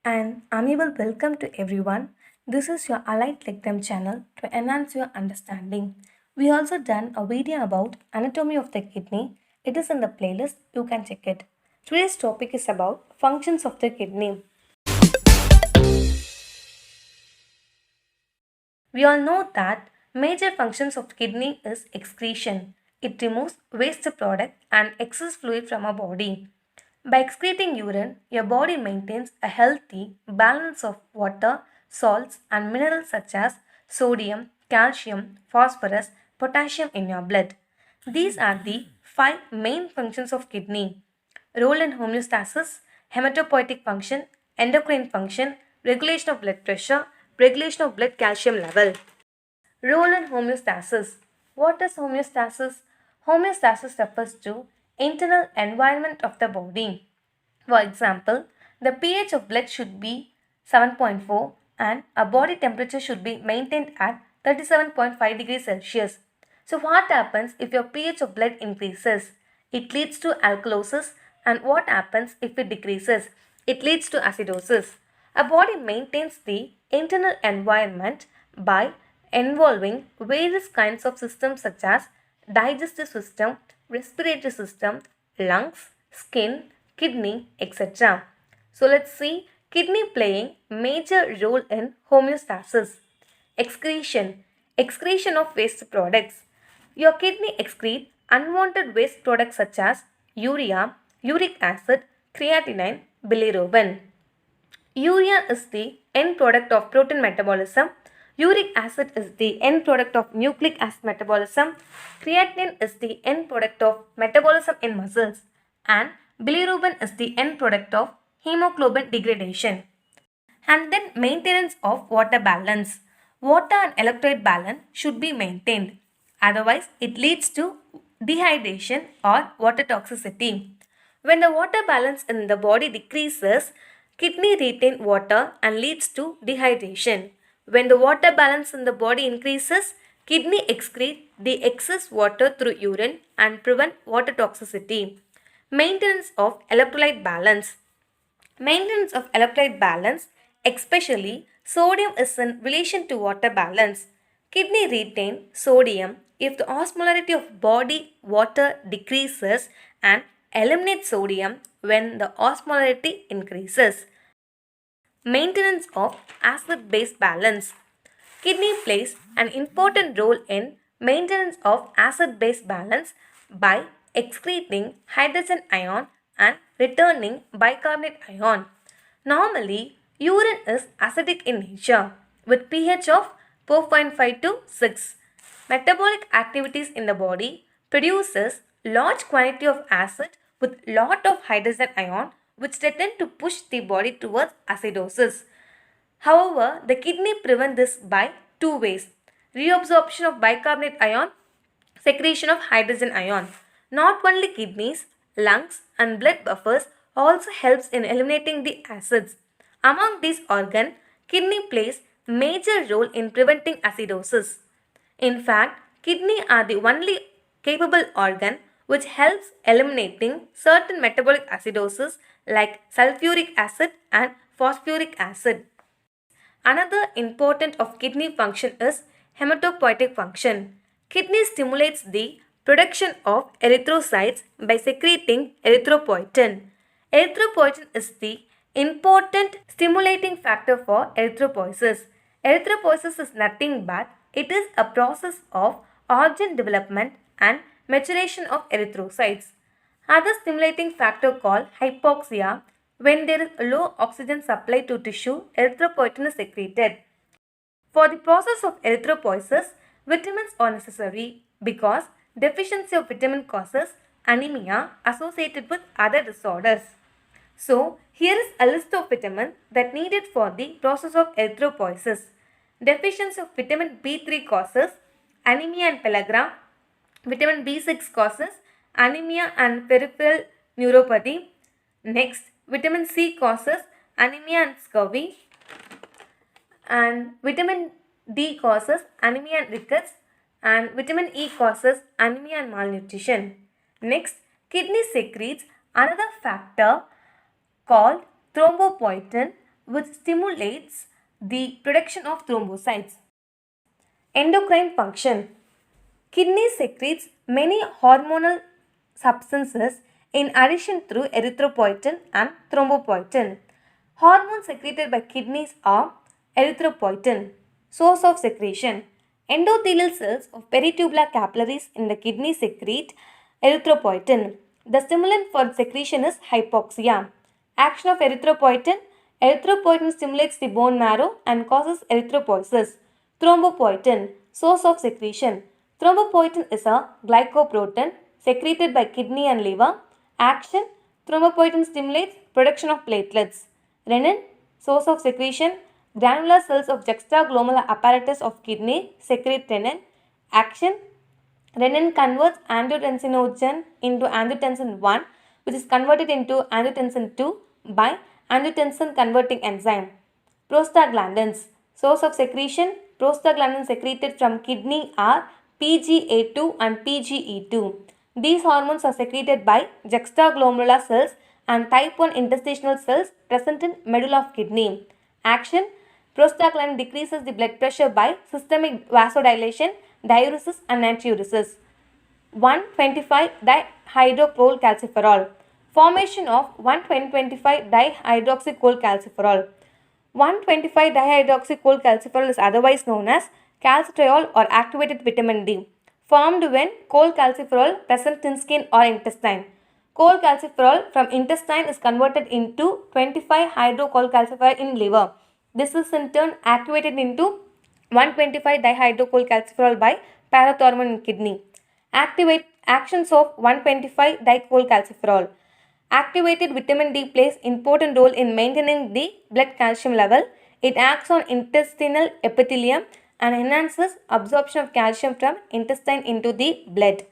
An amiable welcome to everyone. This is your Allied Lectum channel to enhance your understanding. We also done a video about anatomy of the kidney. It is in the playlist. You can check it. Today's topic is about functions of the kidney. We all know that major functions of kidney is excretion. It removes waste product and excess fluid from our body. By excreting urine, your body maintains a healthy balance of water, salts and minerals such as sodium, calcium, phosphorus, potassium in your blood. These are the five main functions of kidney. Role in homeostasis, hematopoietic function, endocrine function, regulation of blood pressure, regulation of blood calcium level. Role in homeostasis. What is homeostasis? Homeostasis refers to internal environment of the body. For example, the pH of blood should be 7.4 and a body temperature should be maintained at 37.5 degrees Celsius. So what happens if your pH of blood increases? It leads to alkalosis, and what happens if it decreases? It leads to acidosis. A body maintains the internal environment by involving various kinds of systems such as digestive system, respiratory system, lungs, skin, kidney, etc. So let's see kidney playing major role in homeostasis. Excretion. Excretion of waste products. Your kidney excrete unwanted waste products such as urea, uric acid, creatinine, bilirubin. Urea is the end product of protein metabolism. Uric acid is the end product of nucleic acid metabolism. Creatinine is the end product of metabolism in muscles. And bilirubin is the end product of hemoglobin degradation. And then maintenance of water balance. Water and electrolyte balance should be maintained. Otherwise, it leads to dehydration or water toxicity. When the water balance in the body decreases, kidney retain water and leads to dehydration. When the water balance in the body increases, kidney excrete the excess water through urine and prevent water toxicity. Maintenance of electrolyte balance. Maintenance of electrolyte balance, especially sodium, is in relation to water balance. Kidney retain sodium if the osmolarity of body water decreases and eliminate sodium when the osmolarity increases. Maintenance of acid-base balance. Kidney plays an important role in maintenance of acid-base balance by excreting hydrogen ion and returning bicarbonate ion. Normally, urine is acidic in nature with pH of 4.5 to 6. Metabolic activities in the body produces large quantity of acid with lot of hydrogen ion which threaten to push the body towards acidosis. However, the kidney prevent this by two ways: reabsorption of bicarbonate ion, secretion of hydrogen ion. Not only kidneys, lungs and blood buffers also helps in eliminating the acids. Among these organs, kidney plays major role in preventing acidosis. In fact, kidney are the only capable organ which helps eliminating certain metabolic acidosis like sulfuric acid and phosphoric acid. Another important of kidney function is hematopoietic function. Kidney stimulates the production of erythrocytes by secreting erythropoietin. Erythropoietin is the important stimulating factor for erythropoiesis. Erythropoiesis is nothing but it is a process of organ development and maturation of erythrocytes. Other stimulating factor called hypoxia. When there is low oxygen supply to tissue, erythropoietin is secreted. For the process of erythropoiesis, vitamins are necessary because deficiency of vitamin causes anemia associated with other disorders. So, here is a list of vitamins that needed for the process of erythropoiesis. Deficiency of vitamin B3 causes anemia and pellagra. Vitamin B6 causes anemia and peripheral neuropathy. Next, vitamin C causes anemia and scurvy. And vitamin D causes anemia and rickets. And vitamin E causes anemia and malnutrition. Next, kidney secretes another factor called thrombopoietin which stimulates the production of thrombocytes. Endocrine function. Kidney secretes many hormonal substances in addition through erythropoietin and thrombopoietin. Hormones secreted by kidneys are erythropoietin, source of secretion. Endothelial cells of peritubular capillaries in the kidney secrete erythropoietin. The stimulant for secretion is hypoxia. Action of erythropoietin. Erythropoietin stimulates the bone marrow and causes erythropoiesis. Thrombopoietin, source of secretion. Thrombopoietin is a glycoprotein secreted by kidney and liver. Action. Thrombopoietin stimulates production of platelets. Renin, source of secretion. Granular cells of juxtaglomerular apparatus of kidney secrete renin. Action. Renin converts angiotensinogen into angiotensin 1, which is converted into angiotensin 2 by angiotensin converting enzyme. Prostaglandins, source of secretion. Prostaglandins secreted from kidney are PGA2 and PGE2. These hormones are secreted by juxtaglomerular cells and type 1 interstitial cells present in medulla of kidney. Action. Prostaglandin decreases the blood pressure by systemic vasodilation, diuresis and natriuresis. 1,25-dihydrocholecalciferol. Formation of 1,25-dihydroxycholecalciferol. 1,25-dihydroxycholecalciferol is otherwise known as calcitriol or activated vitamin D, formed when cholecalciferol present in skin or intestine. Cholecalciferol from intestine is converted into 25-hydrocholecalciferol in liver. This is in turn activated into 1,25-dihydrocholecalciferol by parathormone in kidney. Actions of 1,25-dicholecalciferol. Activated vitamin D plays important role in maintaining the blood calcium level. It acts on intestinal epithelium and enhances absorption of calcium from intestine into the blood.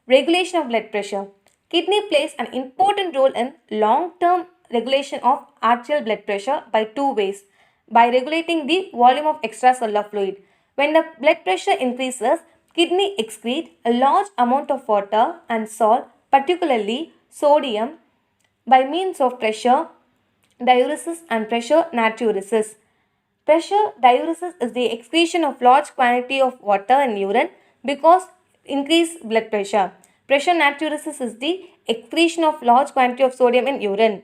Regulation of blood pressure. Kidney plays an important role in long-term regulation of arterial blood pressure by two ways. By regulating the volume of extracellular fluid. When the blood pressure increases, kidney excrete a large amount of water and salt, particularly sodium, by means of pressure diuresis and pressure natriuresis. Pressure diuresis is the excretion of large quantity of water in urine because increased blood pressure. Pressure natriuresis is the excretion of large quantity of sodium in urine.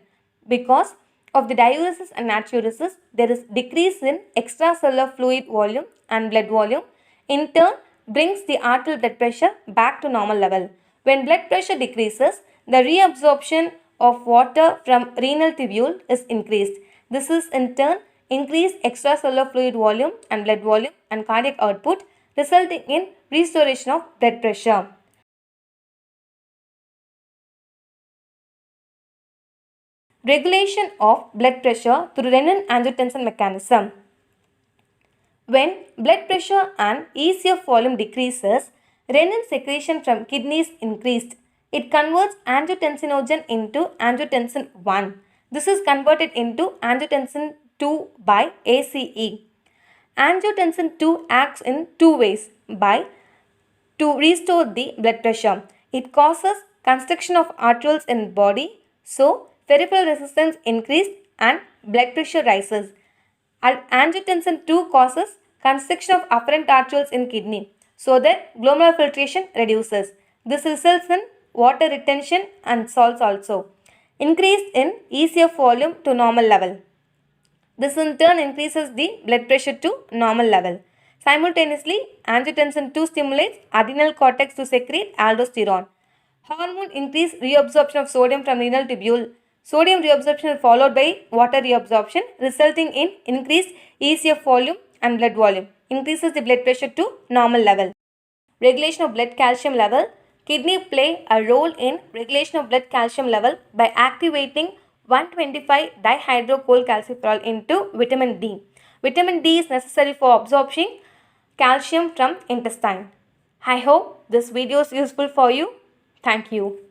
Because of the diuresis and natriuresis, there is decrease in extracellular fluid volume and blood volume. In turn, brings the arterial blood pressure back to normal level. When blood pressure decreases, the reabsorption of water from renal tubule is increased. This is in turn increased extracellular fluid volume and blood volume and cardiac output, resulting in restoration of blood pressure. Regulation of blood pressure through renin-angiotensin mechanism. When blood pressure and ECF volume decreases, renin secretion from kidneys increased. It converts angiotensinogen into angiotensin 1. This is converted into angiotensin 2 by ACE. Angiotensin 2 acts in two ways to restore the blood pressure. It causes constriction of arterioles in body, so peripheral resistance increased and blood pressure rises. Angiotensin 2 causes constriction of afferent arterioles in kidney, so that glomerular filtration reduces. This results in water retention and salts also. Increase in ECF volume to normal level. This in turn increases the blood pressure to normal level. Simultaneously, angiotensin 2 stimulates adrenal cortex to secrete aldosterone. Hormone increase reabsorption of sodium from renal tubule. Sodium reabsorption is followed by water reabsorption, resulting in increased ECF volume and blood volume. Increases the blood pressure to normal level. Regulation of blood calcium level. Kidney play a role in regulation of blood calcium level by activating 1,25-dihydrocholecalciferol into vitamin D. Vitamin D is necessary for absorbing calcium from intestine. I hope this video is useful for you. Thank you.